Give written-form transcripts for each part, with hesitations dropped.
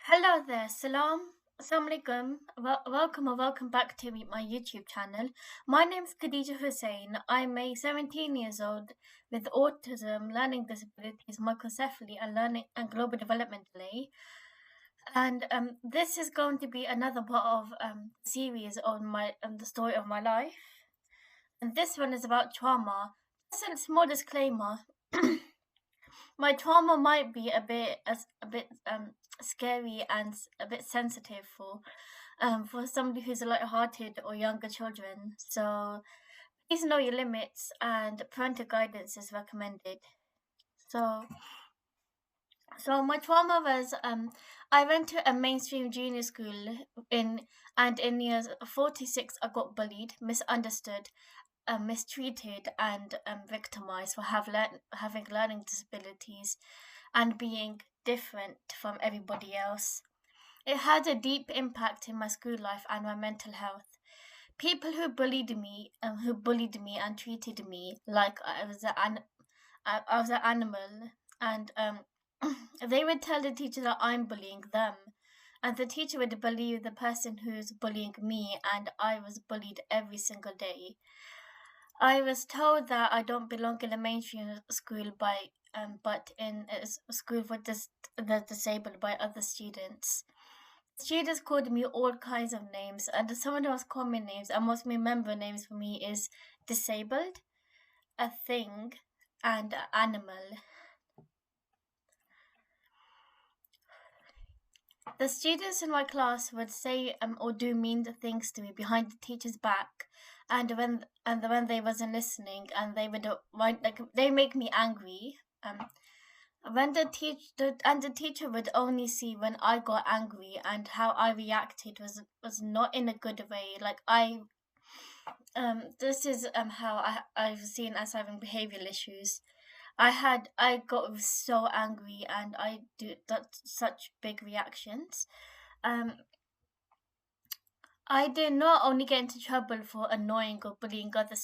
Hello there, Salaam. Assalamu alaikum. Welcome or welcome back to my YouTube channel. My name is Khadija Hussain. I'm a 17 years old with autism, learning disabilities, microcephaly, and learning and global development delay. And this is going to be another part of series on the story of my life. And this one is about trauma. Just a small disclaimer. My trauma might be a bit scary and a bit sensitive for somebody who's light-hearted or younger children. So please know your limits and parental guidance is recommended. So my trauma was I went to a mainstream junior school in years 4 to 6 I got bullied, misunderstood, mistreated, and victimized for having learning disabilities and being different from everybody else. It had a deep impact in my school life and my mental health. People who bullied me and treated me like I was an animal, and they would tell the teacher that I'm bullying them, and the teacher would believe the person who's bullying me, and I was bullied every single day. I was told that I don't belong in a mainstream school but in a school for the disabled by other students. Students called me all kinds of names, and some of the most common names and most remember names for me is disabled, a thing, and animal. The students in my class would say or do mean things to me behind the teacher's back, and when they wasn't listening, and they would they make me angry. When the teacher would only see when I got angry, and how I reacted was not in a good way. Like this is how I've seen as having behavioral issues. I got so angry and I do that such big reactions. Um, I did not only get into trouble for annoying or bullying other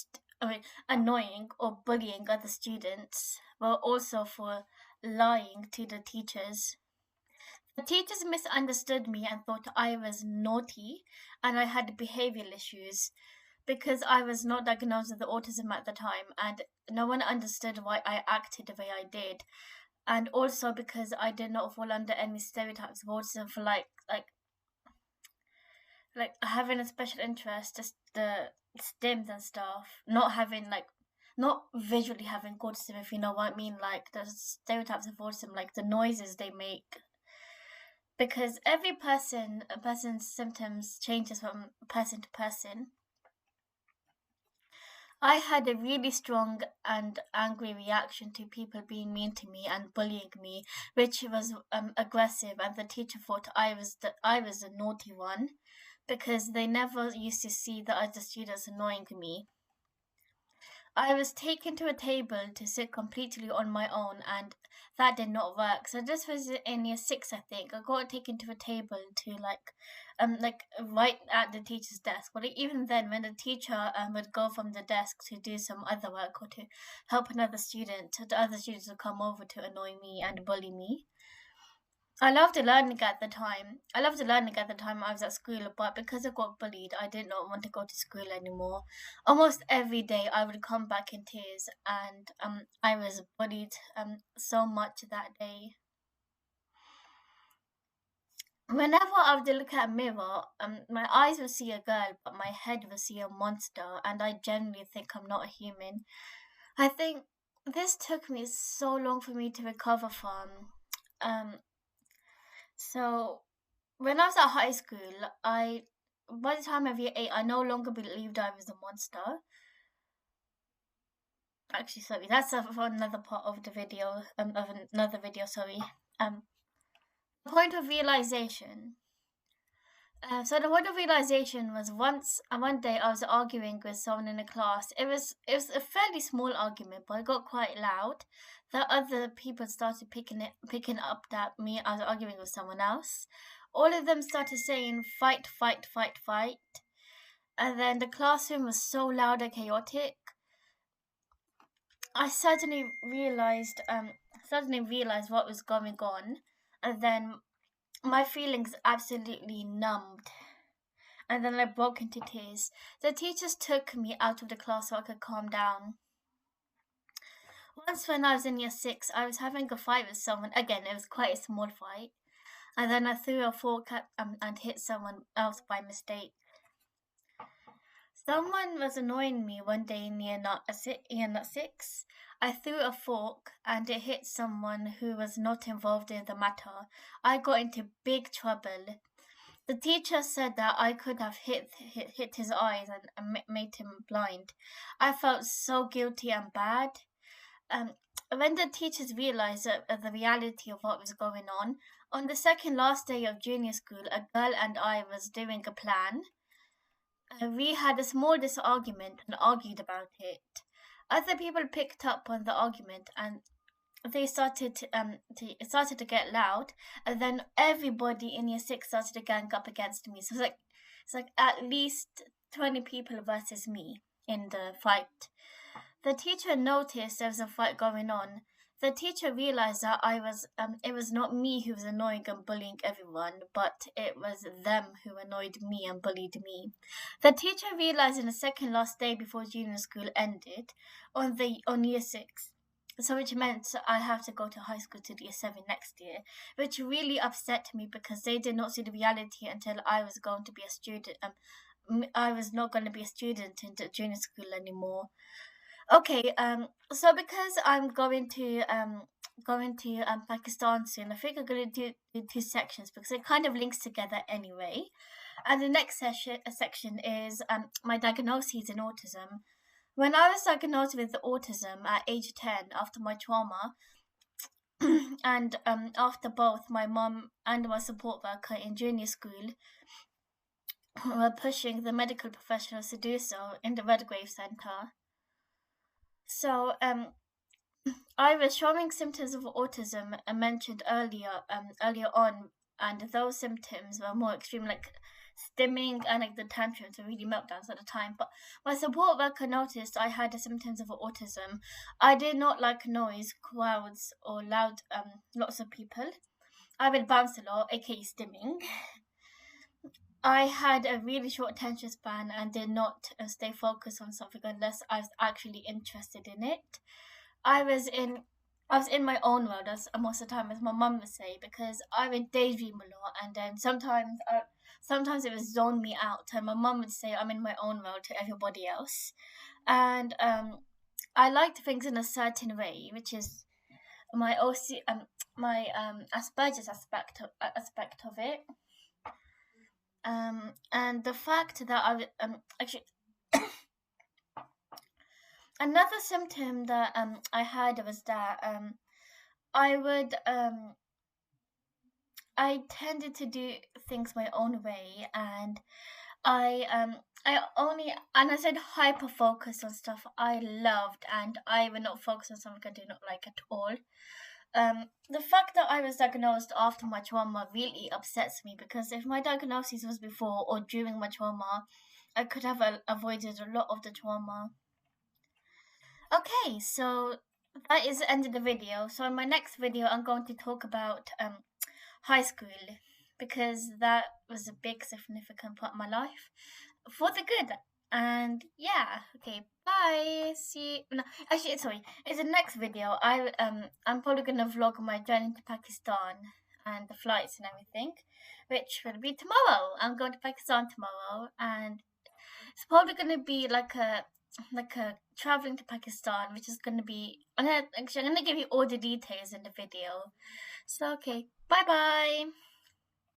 students, but also for lying to the teachers. The teachers misunderstood me and thought I was naughty and I had behavioral issues because I was not diagnosed with autism at the time, and no one understood why I acted the way I did. And also because I did not fall under any stereotypes of autism for like having a special interest, just the stims and stuff, not visually having autism, if you know what I mean, like the stereotypes of autism, like the noises they make. Because a person's symptoms changes from person to person. I had a really strong and angry reaction to people being mean to me and bullying me, which was aggressive, and the teacher thought I was the naughty one because they never used to see the other students annoying me. I was taken to a table to sit completely on my own, and that did not work. So this was in year 6, I think. I got taken to a table to right at the teacher's desk. But even then, when the teacher would go from the desk to do some other work or to help another student, the other students would come over to annoy me and bully me. I loved learning at the time. I loved learning at the time I was at school, but because I got bullied, I did not want to go to school anymore. Almost every day, I would come back in tears, and I was bullied so much that day. Whenever I would look at a mirror, my eyes would see a girl, but my head would see a monster, and I generally think I'm not a human. I think this took me so long for me to recover from. Um, so when I was at high school, I by the time of year 8, I no longer believed I was a monster. Actually, sorry, that's for another part of the video. Of another video. Sorry. Um, point of realization. So the point of realization was one day I was arguing with someone in a class. It was a fairly small argument, but it got quite loud. The other people started picking up that I was arguing with someone else. All of them started saying fight, fight, fight, fight, and then the classroom was so loud and chaotic. I suddenly realized what was going on, and then my feelings absolutely numbed. And then I broke into tears. The teachers took me out of the class so I could calm down. Once when I was in year 6, I was having a fight with someone. Again, it was quite a small fight. And then I threw a fork at, and hit someone else by mistake. Someone was annoying me one day in year 6. I threw a fork and it hit someone who was not involved in the matter. I got into big trouble. The teacher said that I could have hit his eyes and made him blind. I felt so guilty and bad. When the teachers realized the reality of what was going on the second last day of junior school, a girl and I was doing a plan. We had a small disargument and argued about it. Other people picked up on the argument and they it started to get loud, and then everybody in year 6 started to gang up against me. So it's like at least 20 people versus me in the fight. The teacher noticed there was a fight going on. The teacher realized that it was not me who was annoying and bullying everyone, but it was them who annoyed me and bullied me. The teacher realized in the second last day before junior school ended, on year 6. So which meant I have to go to high school to year 7 next year, which really upset me because they did not see the reality until I was going to be a student. I was not going to be a student in the junior school anymore. Okay, so because I'm going to Pakistan soon, I think I'm going to do two sections because it kind of links together anyway. And the next section is my diagnosis in autism. When I was diagnosed with autism at age 10 after my trauma, and after both my mom and my support worker in junior school were pushing the medical professionals to do so in the Redgrave Centre. So I was showing symptoms of autism mentioned earlier on, and those symptoms were more extreme, like stimming and like the tantrums were really meltdowns at the time. But my support worker noticed I had the symptoms of autism. I did not like noise, crowds, or loud lots of people. I would bounce a lot, aka stimming. I had a really short attention span and did not stay focused on something unless I was actually interested in it. I was in I was in my own world as most of the time, as my mum would say, because I would daydream a lot, and then sometimes it would zone me out, and my mum would say I'm in my own world to everybody else, and I liked things in a certain way, which is my my Asperger's aspect of it, and the fact that actually another symptom that I had was that I would I tended to do things my own way, and I only and I said hyper focus on stuff I loved, and I would not focus on something I do not like at all. The fact that I was diagnosed after my trauma really upsets me because if my diagnosis was before or during my trauma, I could have avoided a lot of the trauma. Okay, so that is the end of the video. So in my next video, I'm going to talk about high school because that was a big significant part of my life for the good. And yeah, okay, bye. See you. No, actually, sorry. In the next video, I'm probably gonna vlog my journey to Pakistan and the flights and everything, which will be tomorrow. I'm going to Pakistan tomorrow, and it's probably gonna be like a traveling to Pakistan, which is gonna be. I'm gonna give you all the details in the video. So okay, bye bye.